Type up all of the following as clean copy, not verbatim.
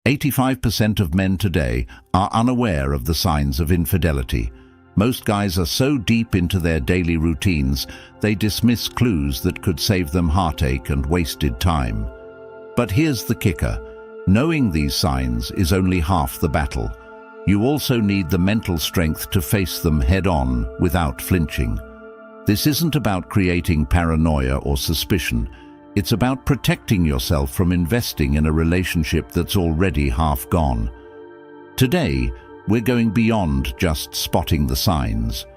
85% of men today are unaware of the signs of infidelity. Most guys are so deep into their daily routines, they dismiss clues that could save them heartache and wasted time. But here's the kicker. Knowing these signs is only half the battle. You also need the mental strength to face them head-on without flinching. This isn't about creating paranoia or suspicion. It's about protecting yourself from investing in a relationship that's already half gone. Today, we're going beyond just spotting the signs.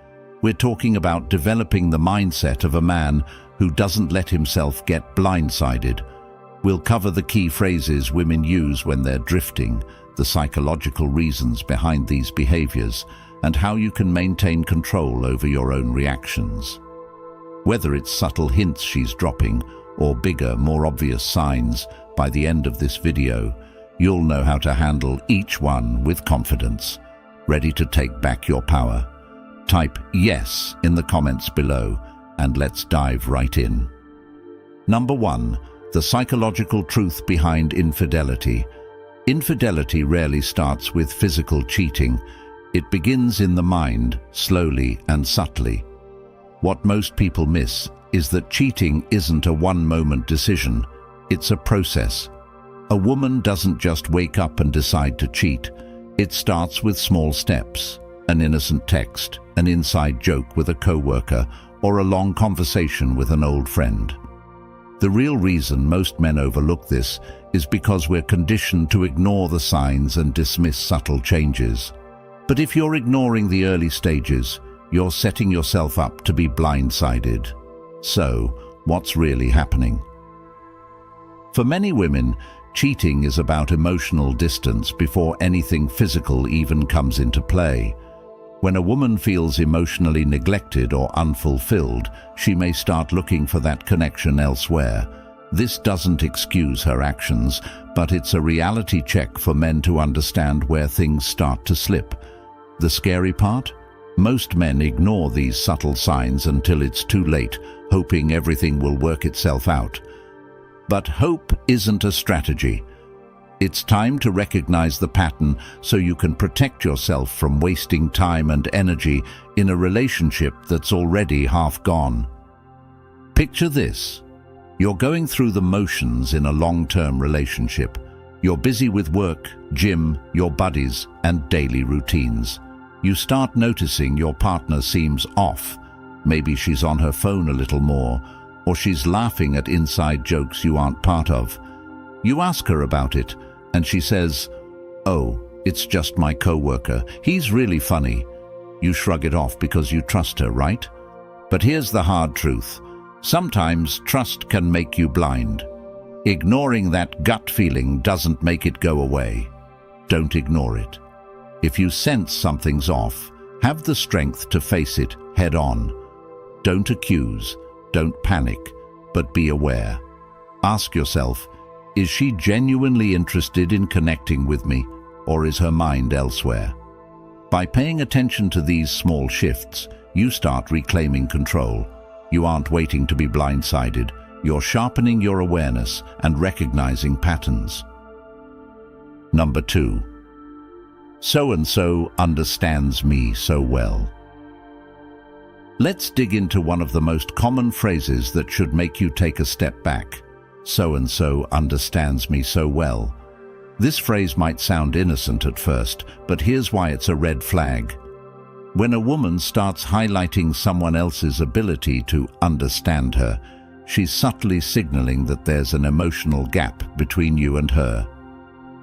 We're talking about developing the mindset of a man who doesn't let himself get blindsided. We'll cover the key phrases women use when they're drifting, the psychological reasons behind these behaviors, and how you can maintain control over your own reactions. Whether it's subtle hints she's dropping or bigger, more obvious signs, by the end of this video, you'll know how to handle each one with confidence. Ready to take back your power? Type yes in the comments below and let's dive right in. Number 1. The psychological truth behind infidelity. Infidelity rarely starts with physical cheating. It begins in the mind, slowly and subtly. What most people miss is that cheating isn't a one-moment decision. It's a process. A woman doesn't just wake up and decide to cheat. It starts with small steps, an innocent text, an inside joke with a coworker, or a long conversation with an old friend. The real reason most men overlook this is because we're conditioned to ignore the signs and dismiss subtle changes. But if you're ignoring the early stages, you're setting yourself up to be blindsided. So, what's really happening? For many women, cheating is about emotional distance before anything physical even comes into play. When a woman feels emotionally neglected or unfulfilled, she may start looking for that connection elsewhere. This doesn't excuse her actions, but it's a reality check for men to understand where things start to slip. The scary part? Most men ignore these subtle signs until it's too late, hoping everything will work itself out. But hope isn't a strategy. It's time to recognize the pattern so you can protect yourself from wasting time and energy in a relationship that's already half gone. Picture this. You're going through the motions in a long-term relationship. You're busy with work, gym, your buddies, and daily routines. You start noticing your partner seems off. Maybe she's on her phone a little more, or she's laughing at inside jokes you aren't part of. You ask her about it, and she says, "Oh, it's just my coworker. He's really funny." You shrug it off because you trust her, right? But here's the hard truth. Sometimes trust can make you blind. Ignoring that gut feeling doesn't make it go away. Don't ignore it. If you sense something's off, have the strength to face it head on. Don't accuse, don't panic, but be aware. Ask yourself, is she genuinely interested in connecting with me, or is her mind elsewhere? By paying attention to these small shifts, you start reclaiming control. You aren't waiting to be blindsided. You're sharpening your awareness and recognizing patterns. Number 2. So-and-so understands me so well. Let's dig into one of the most common phrases that should make you take a step back. So-and-so understands me so well. This phrase might sound innocent at first, but here's why it's a red flag. When a woman starts highlighting someone else's ability to understand her, she's subtly signaling that there's an emotional gap between you and her.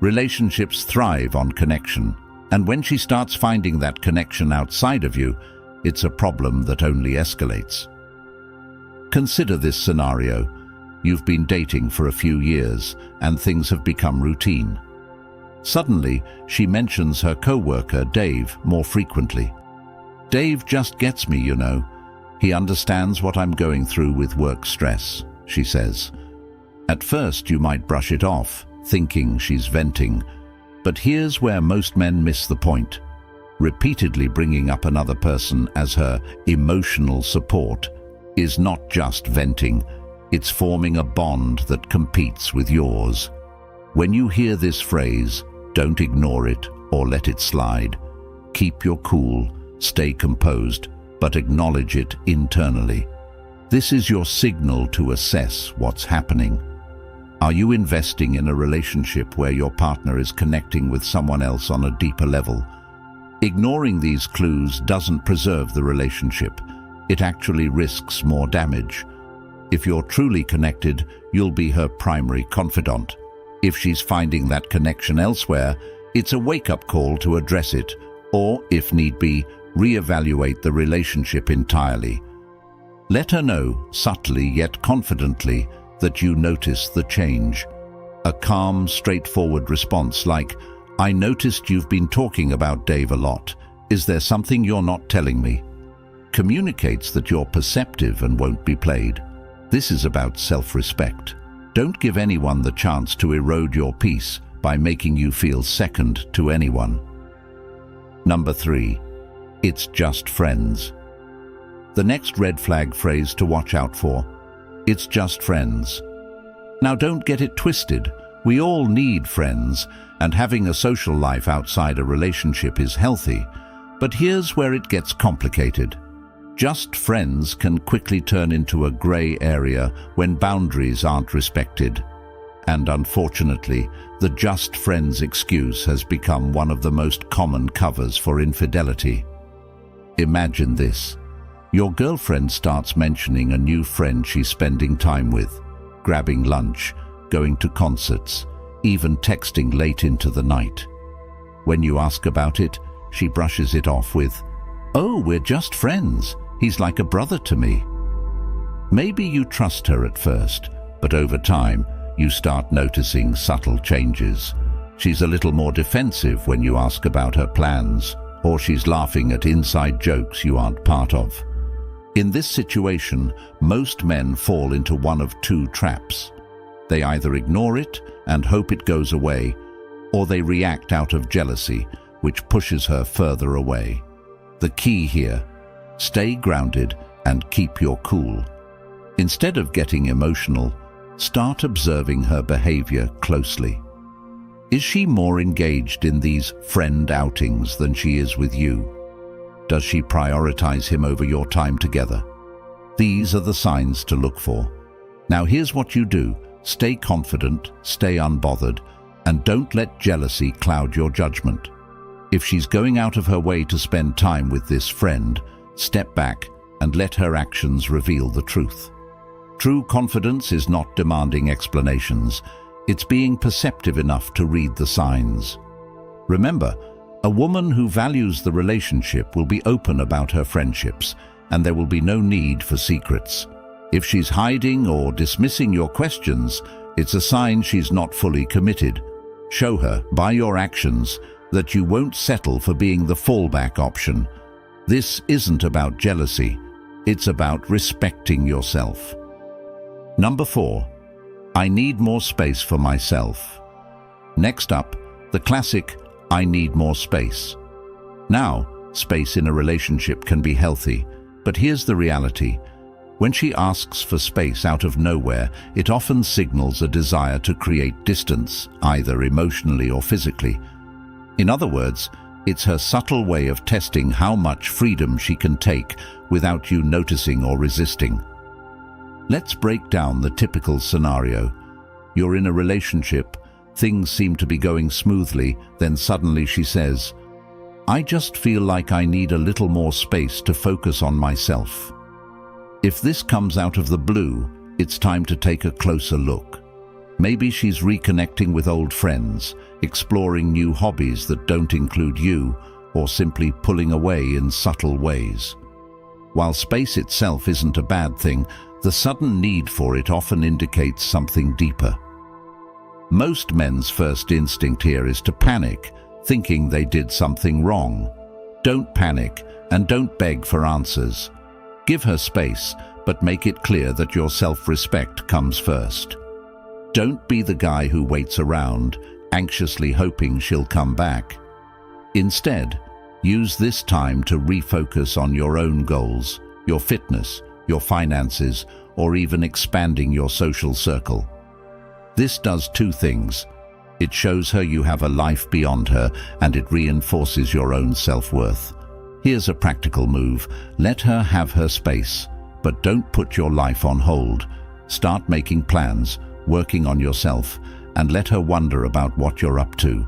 Relationships thrive on connection, and when she starts finding that connection outside of you, it's a problem that only escalates. Consider this scenario. You've been dating for a few years, and things have become routine. Suddenly, she mentions her coworker, Dave, more frequently. "Dave just gets me, you know. He understands what I'm going through with work stress," she says. At first, you might brush it off, thinking she's venting. But here's where most men miss the point. Repeatedly bringing up another person as her emotional support is not just venting. It's forming a bond that competes with yours. When you hear this phrase, Don't ignore it or let it slide. Keep your cool, stay composed, but acknowledge it internally. This is your signal to assess what's happening. Are you investing in a relationship where your partner is connecting with someone else on a deeper level? Ignoring these clues doesn't preserve the relationship. It actually risks more damage. If you're truly connected, you'll be her primary confidant. If she's finding that connection elsewhere, it's a wake-up call to address it, or, if need be, reevaluate the relationship entirely. Let her know, subtly yet confidently, that you notice the change. A calm, straightforward response like, "I noticed you've been talking about Dave a lot. Is there something you're not telling me?" communicates that you're perceptive and won't be played. This is about self-respect. Don't give anyone the chance to erode your peace by making you feel second to anyone. Number 3. It's just friends. The next red flag phrase to watch out for: it's just friends. Now don't get it twisted. We all need friends, and having a social life outside a relationship is healthy. But here's where it gets complicated. Just friends can quickly turn into a gray area when boundaries aren't respected. And unfortunately, the just friends excuse has become one of the most common covers for infidelity. Imagine this. Your girlfriend starts mentioning a new friend she's spending time with, grabbing lunch, going to concerts, even texting late into the night. When you ask about it, she brushes it off with, "Oh, we're just friends. He's like a brother to me." Maybe you trust her at first, but over time, you start noticing subtle changes. She's a little more defensive when you ask about her plans, or she's laughing at inside jokes you aren't part of. In this situation, most men fall into one of two traps. They either ignore it and hope it goes away, or they react out of jealousy, which pushes her further away. The key here: stay grounded and keep your cool. Instead of getting emotional, start observing her behavior closely. Is she more engaged in these friend outings than she is with you? Does she prioritize him over your time together? These are the signs to look for. Now here's what you do. Stay confident, stay unbothered, and don't let jealousy cloud your judgment. If she's going out of her way to spend time with this friend, step back and let her actions reveal the truth. True confidence is not demanding explanations. It's being perceptive enough to read the signs. Remember, a woman who values the relationship will be open about her friendships, and there will be no need for secrets. If she's hiding or dismissing your questions, it's a sign she's not fully committed. Show her, by your actions, that you won't settle for being the fallback option. This isn't about jealousy. It's about respecting yourself. Number 4. I need more space for myself. Next up, the classic, I need more space. Now, space in a relationship can be healthy, but here's the reality. When she asks for space out of nowhere, it often signals a desire to create distance, either emotionally or physically. In other words, it's her subtle way of testing how much freedom she can take without you noticing or resisting. Let's break down the typical scenario. You're in a relationship, things seem to be going smoothly, then suddenly she says, "I just feel like I need a little more space to focus on myself." If this comes out of the blue, it's time to take a closer look. Maybe she's reconnecting with old friends, exploring new hobbies that don't include you, or simply pulling away in subtle ways. While space itself isn't a bad thing, the sudden need for it often indicates something deeper. Most men's first instinct here is to panic, thinking they did something wrong. Don't panic, and don't beg for answers. Give her space, but make it clear that your self-respect comes first. Don't be the guy who waits around, anxiously hoping she'll come back. Instead, use this time to refocus on your own goals, your fitness, your finances, or even expanding your social circle. This does two things. It shows her you have a life beyond her, and it reinforces your own self-worth. Here's a practical move. Let her have her space, but don't put your life on hold. Start making plans, working on yourself, and let her wonder about what you're up to.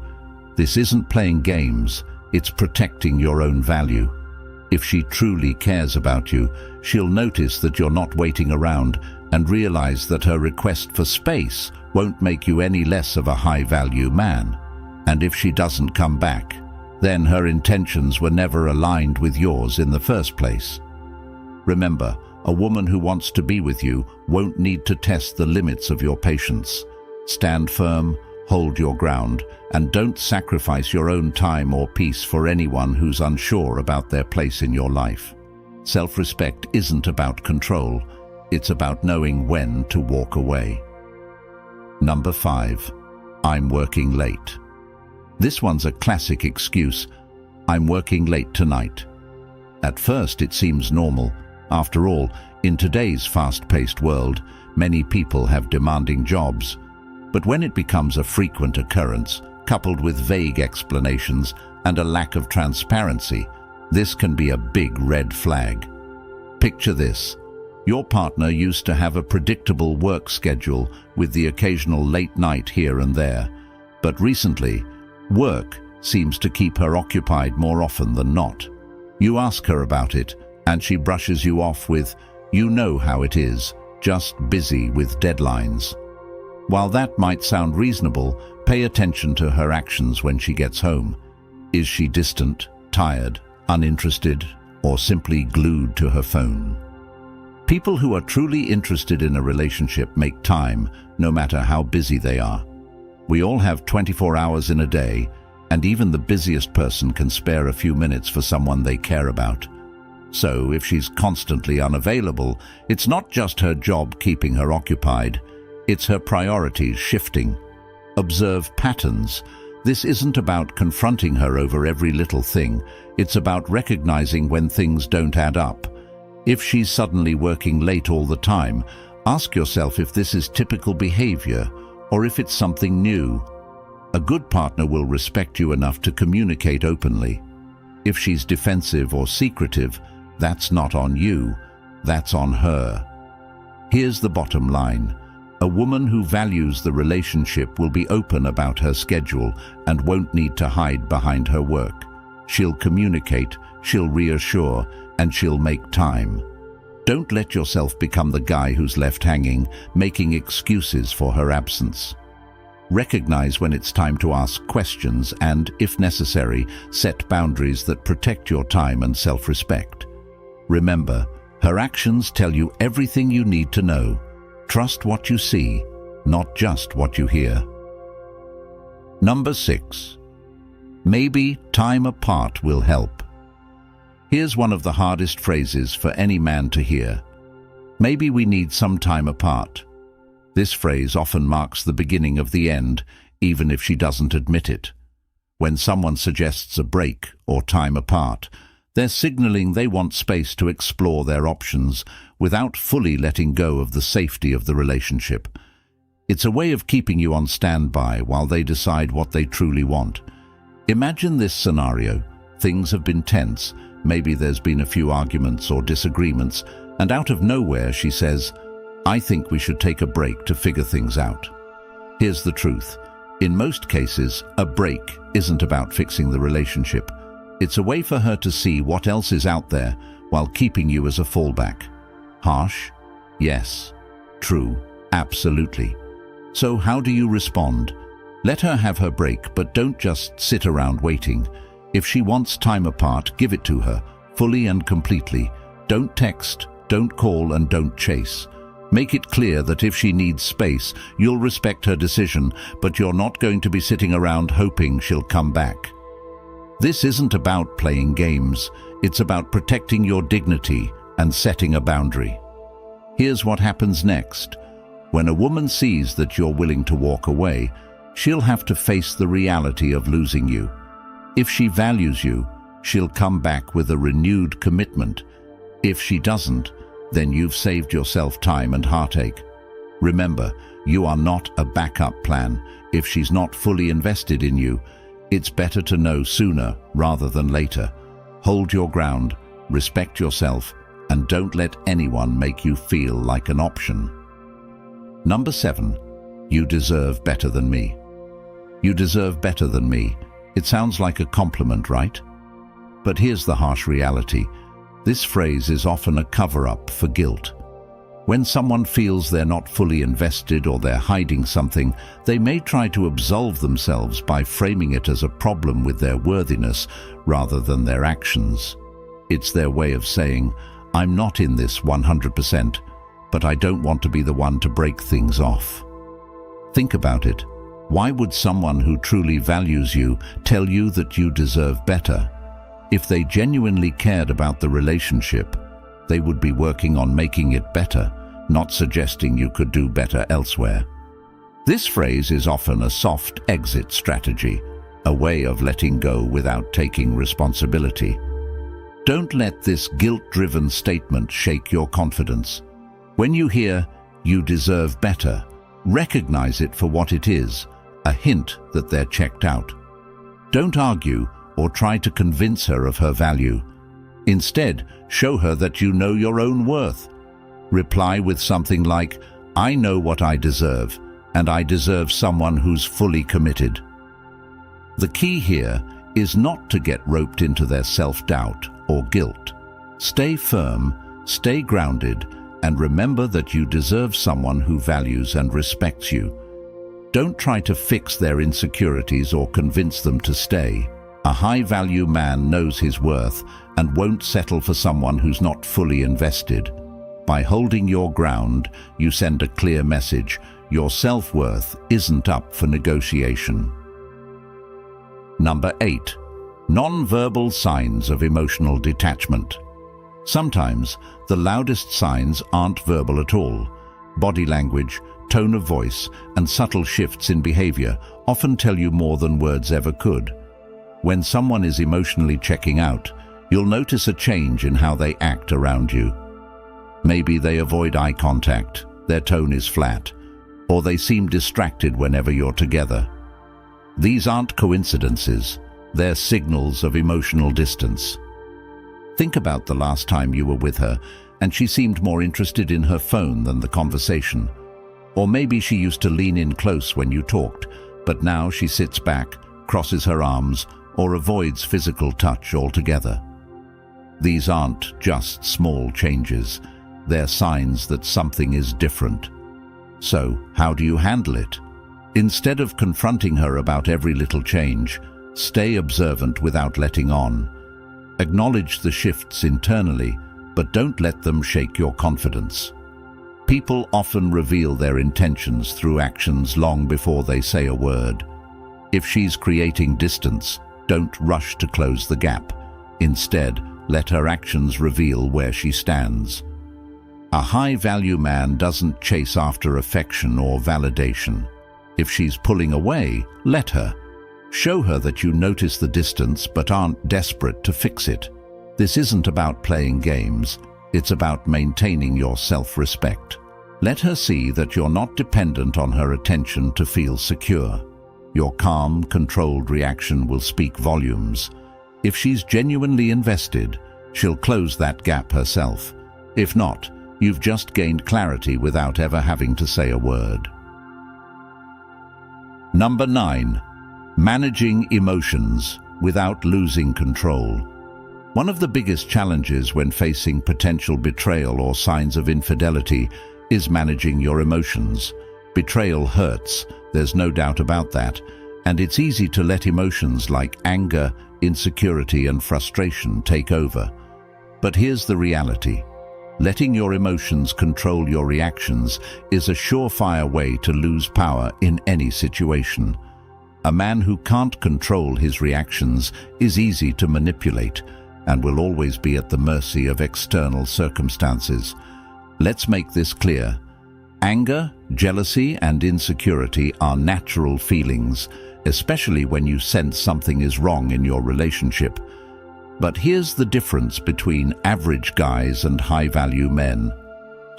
This isn't playing games, it's protecting your own value. If she truly cares about you, she'll notice that you're not waiting around and realize that her request for space won't make you any less of a high-value man. And if she doesn't come back, then her intentions were never aligned with yours in the first place. Remember, a woman who wants to be with you won't need to test the limits of your patience. Stand firm, hold your ground, and don't sacrifice your own time or peace for anyone who's unsure about their place in your life. Self-respect isn't about control, it's about knowing when to walk away. Number 5. I'm working late. This one's a classic excuse. I'm working late tonight. At first it seems normal. After all, in today's fast-paced world, many people have demanding jobs. But when it becomes a frequent occurrence, coupled with vague explanations and a lack of transparency, this can be a big red flag. Picture this. Your partner used to have a predictable work schedule with the occasional late night here and there. But recently, work seems to keep her occupied more often than not. You ask her about it, and she brushes you off with, "You know how it is, just busy with deadlines." While that might sound reasonable, pay attention to her actions when she gets home. Is she distant, tired, uninterested, or simply glued to her phone? People who are truly interested in a relationship make time, no matter how busy they are. We all have 24 hours in a day, and even the busiest person can spare a few minutes for someone they care about. So if she's constantly unavailable, it's not just her job keeping her occupied, it's her priorities shifting. Observe patterns. This isn't about confronting her over every little thing, it's about recognizing when things don't add up. If she's suddenly working late all the time, ask yourself if this is typical behavior or if it's something new. A good partner will respect you enough to communicate openly. If she's defensive or secretive, that's not on you, that's on her. Here's the bottom line. A woman who values the relationship will be open about her schedule and won't need to hide behind her work. She'll communicate, she'll reassure, and she'll make time. Don't let yourself become the guy who's left hanging, making excuses for her absence. Recognize when it's time to ask questions and, if necessary, set boundaries that protect your time and self-respect. Remember, her actions tell you everything you need to know. Trust what you see, not just what you hear. Number 6. Maybe time apart will help. Here's one of the hardest phrases for any man to hear. Maybe we need some time apart. This phrase often marks the beginning of the end, even if she doesn't admit it. When someone suggests a break or time apart, they're signaling they want space to explore their options without fully letting go of the safety of the relationship. It's a way of keeping you on standby while they decide what they truly want. Imagine this scenario. Things have been tense, maybe there's been a few arguments or disagreements, and out of nowhere she says, "I think we should take a break to figure things out." Here's the truth. In most cases, a break isn't about fixing the relationship. It's a way for her to see what else is out there while keeping you as a fallback. Harsh? Yes. True. Absolutely. So how do you respond? Let her have her break, but don't just sit around waiting. If she wants time apart, give it to her, fully and completely. Don't text, don't call, and don't chase. Make it clear that if she needs space, you'll respect her decision, but you're not going to be sitting around hoping she'll come back. This isn't about playing games. It's about protecting your dignity and setting a boundary. Here's what happens next. When a woman sees that you're willing to walk away, she'll have to face the reality of losing you. If she values you, she'll come back with a renewed commitment. If she doesn't, then you've saved yourself time and heartache. Remember, you are not a backup plan. If she's not fully invested in you, it's better to know sooner rather than later. Hold your ground, respect yourself, and don't let anyone make you feel like an option. Number 7. You deserve better than me. You deserve better than me. It sounds like a compliment, right? But here's the harsh reality. This phrase is often a cover-up for guilt. When someone feels they're not fully invested or they're hiding something, they may try to absolve themselves by framing it as a problem with their worthiness rather than their actions. It's their way of saying, I'm not in this 100%, but I don't want to be the one to break things off. Think about it. Why would someone who truly values you tell you that you deserve better? If they genuinely cared about the relationship, they would be working on making it better, not suggesting you could do better elsewhere. This phrase is often a soft exit strategy, a way of letting go without taking responsibility. Don't let this guilt-driven statement shake your confidence. When you hear, "You deserve better," recognize it for what it is, a hint that they're checked out. Don't argue or try to convince her of her value. Instead, show her that you know your own worth. Reply with something like, "I know what I deserve, and I deserve someone who's fully committed." The key here is not to get roped into their self-doubt or guilt. Stay firm, stay grounded, and remember that you deserve someone who values and respects you. Don't try to fix their insecurities or convince them to stay. A high-value man knows his worth and won't settle for someone who's not fully invested. By holding your ground, you send a clear message. Your self-worth isn't up for negotiation. Number 8. Non-verbal signs of emotional detachment. Sometimes, the loudest signs aren't verbal at all. Body language, tone of voice, and subtle shifts in behavior often tell you more than words ever could. When someone is emotionally checking out, you'll notice a change in how they act around you. Maybe they avoid eye contact, their tone is flat, or they seem distracted whenever you're together. These aren't coincidences, they're signals of emotional distance. Think about the last time you were with her and she seemed more interested in her phone than the conversation. Or maybe she used to lean in close when you talked, but now she sits back, crosses her arms, or avoids physical touch altogether. These aren't just small changes. They're signs that something is different. So, how do you handle it? Instead of confronting her about every little change, stay observant without letting on. Acknowledge the shifts internally, but don't let them shake your confidence. People often reveal their intentions through actions long before they say a word. If she's creating distance, don't rush to close the gap. Instead, let her actions reveal where she stands. A high-value man doesn't chase after affection or validation. If she's pulling away, let her. Show her that you notice the distance but aren't desperate to fix it. This isn't about playing games. It's about maintaining your self-respect. Let her see that you're not dependent on her attention to feel secure. Your calm, controlled reaction will speak volumes. If she's genuinely invested, she'll close that gap herself. If not, you've just gained clarity without ever having to say a word. Number 9. Managing emotions without losing control. One of the biggest challenges when facing potential betrayal or signs of infidelity is managing your emotions. Betrayal hurts, there's no doubt about that, and it's easy to let emotions like anger, insecurity, and frustration take over. But here's the reality. Letting your emotions control your reactions is a surefire way to lose power in any situation. A man who can't control his reactions is easy to manipulate and will always be at the mercy of external circumstances. Let's make this clear. Anger, jealousy, and insecurity are natural feelings, especially when you sense something is wrong in your relationship. But here's the difference between average guys and high-value men.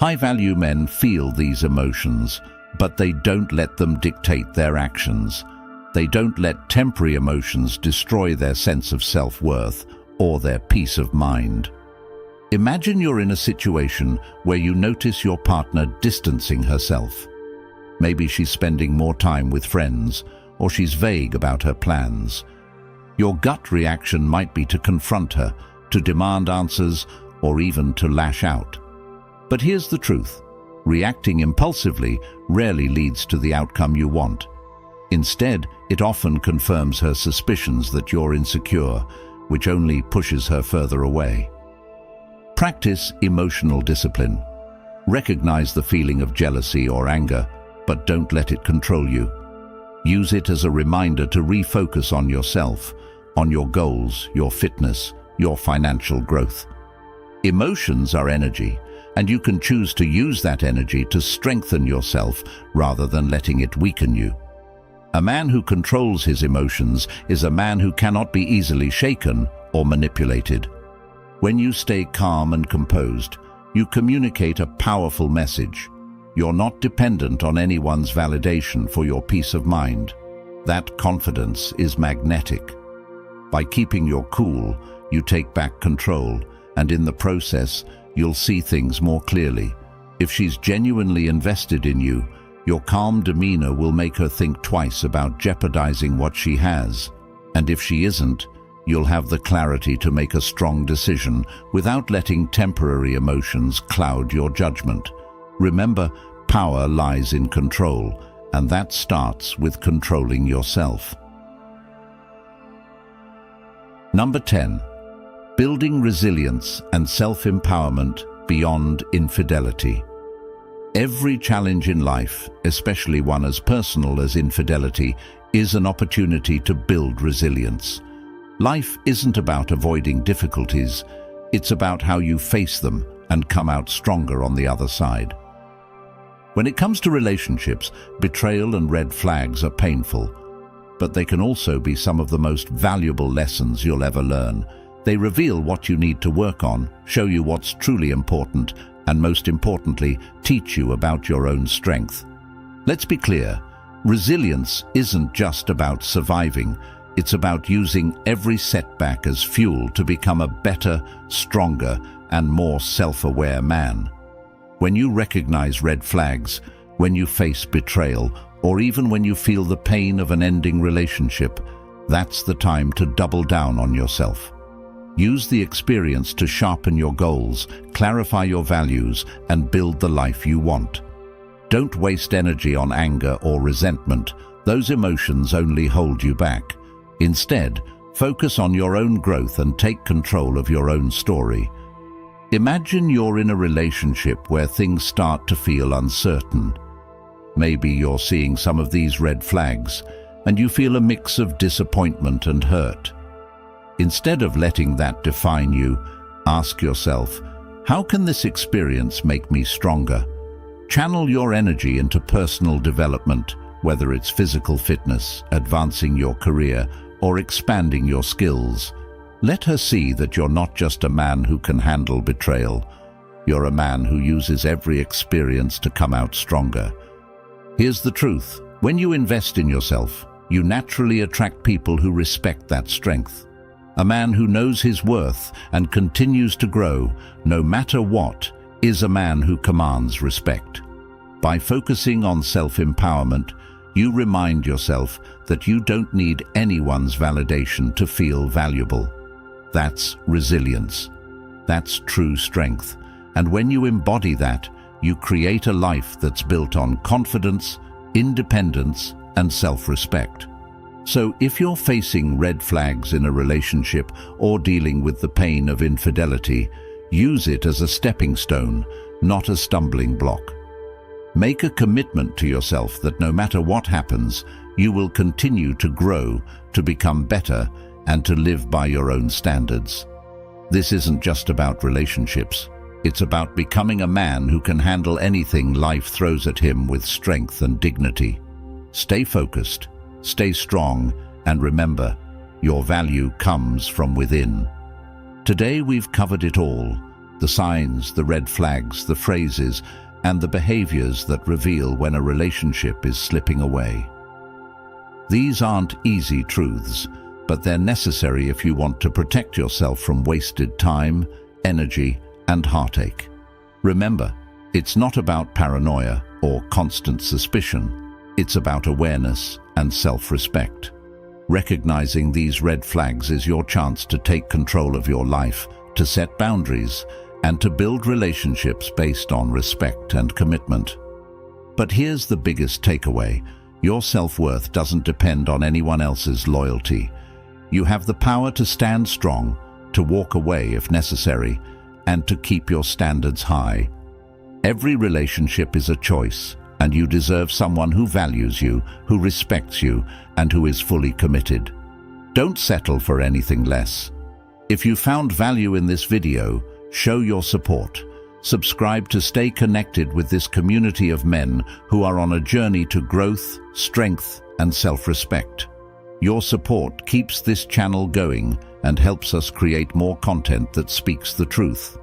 High-value men feel these emotions, but they don't let them dictate their actions. They don't let temporary emotions destroy their sense of self-worth or their peace of mind. Imagine you're in a situation where you notice your partner distancing herself. Maybe she's spending more time with friends, or she's vague about her plans. Your gut reaction might be to confront her, to demand answers, or even to lash out. But here's the truth. Reacting impulsively rarely leads to the outcome you want. Instead, it often confirms her suspicions that you're insecure, which only pushes her further away. Practice emotional discipline. Recognize the feeling of jealousy or anger, but don't let it control you. Use it as a reminder to refocus on yourself, on your goals, your fitness, your financial growth. Emotions are energy, and you can choose to use that energy to strengthen yourself rather than letting it weaken you. A man who controls his emotions is a man who cannot be easily shaken or manipulated. When you stay calm and composed, you communicate a powerful message. You're not dependent on anyone's validation for your peace of mind. That confidence is magnetic. By keeping your cool, you take back control, and in the process, you'll see things more clearly. If she's genuinely invested in you, your calm demeanor will make her think twice about jeopardizing what she has. And if she isn't, you'll have the clarity to make a strong decision without letting temporary emotions cloud your judgment. Remember, power lies in control, and that starts with controlling yourself. Number 10. Building resilience and self-empowerment beyond infidelity. Every challenge in life, especially one as personal as infidelity, is an opportunity to build resilience. Life isn't about avoiding difficulties, it's about how you face them and come out stronger on the other side. When it comes to relationships, betrayal and red flags are painful, but they can also be some of the most valuable lessons you'll ever learn. They reveal what you need to work on, show you what's truly important, and most importantly, teach you about your own strength. Let's be clear, resilience isn't just about surviving, it's about using every setback as fuel to become a better, stronger, and more self-aware man. When you recognize red flags, when you face betrayal, or even when you feel the pain of an ending relationship, that's the time to double down on yourself. Use the experience to sharpen your goals, clarify your values, and build the life you want. Don't waste energy on anger or resentment. Those emotions only hold you back. Instead, focus on your own growth and take control of your own story. Imagine you're in a relationship where things start to feel uncertain. Maybe you're seeing some of these red flags, and you feel a mix of disappointment and hurt. Instead of letting that define you, ask yourself, how can this experience make me stronger? Channel your energy into personal development, whether it's physical fitness, advancing your career, or expanding your skills. Let her see that you're not just a man who can handle betrayal. You're a man who uses every experience to come out stronger. Here's the truth. When you invest in yourself, you naturally attract people who respect that strength. A man who knows his worth and continues to grow, no matter what, is a man who commands respect. By focusing on self-empowerment, you remind yourself that you don't need anyone's validation to feel valuable. That's resilience. That's true strength. And when you embody that, you create a life that's built on confidence, independence, and self-respect. So if you're facing red flags in a relationship or dealing with the pain of infidelity, use it as a stepping stone, not a stumbling block. Make a commitment to yourself that no matter what happens, you will continue to grow, to become better, and to live by your own standards. This isn't just about relationships. It's about becoming a man who can handle anything life throws at him with strength and dignity. Stay focused, stay strong, and remember, your value comes from within. Today we've covered it all. The signs, the red flags, the phrases, and the behaviors that reveal when a relationship is slipping away. These aren't easy truths, but they're necessary if you want to protect yourself from wasted time, energy, and heartache. Remember, it's not about paranoia or constant suspicion. It's about awareness and self-respect. Recognizing these red flags is your chance to take control of your life, to set boundaries, and to build relationships based on respect and commitment. But here's the biggest takeaway. Your self-worth doesn't depend on anyone else's loyalty. You have the power to stand strong, to walk away if necessary, and to keep your standards high. Every relationship is a choice, and you deserve someone who values you, who respects you, and who is fully committed. Don't settle for anything less. If you found value in this video, show your support. Subscribe to stay connected with this community of men who are on a journey to growth, strength, and self-respect. Your support keeps this channel going and helps us create more content that speaks the truth.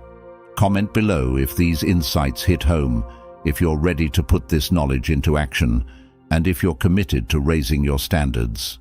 Comment below if these insights hit home, if you're ready to put this knowledge into action, and if you're committed to raising your standards.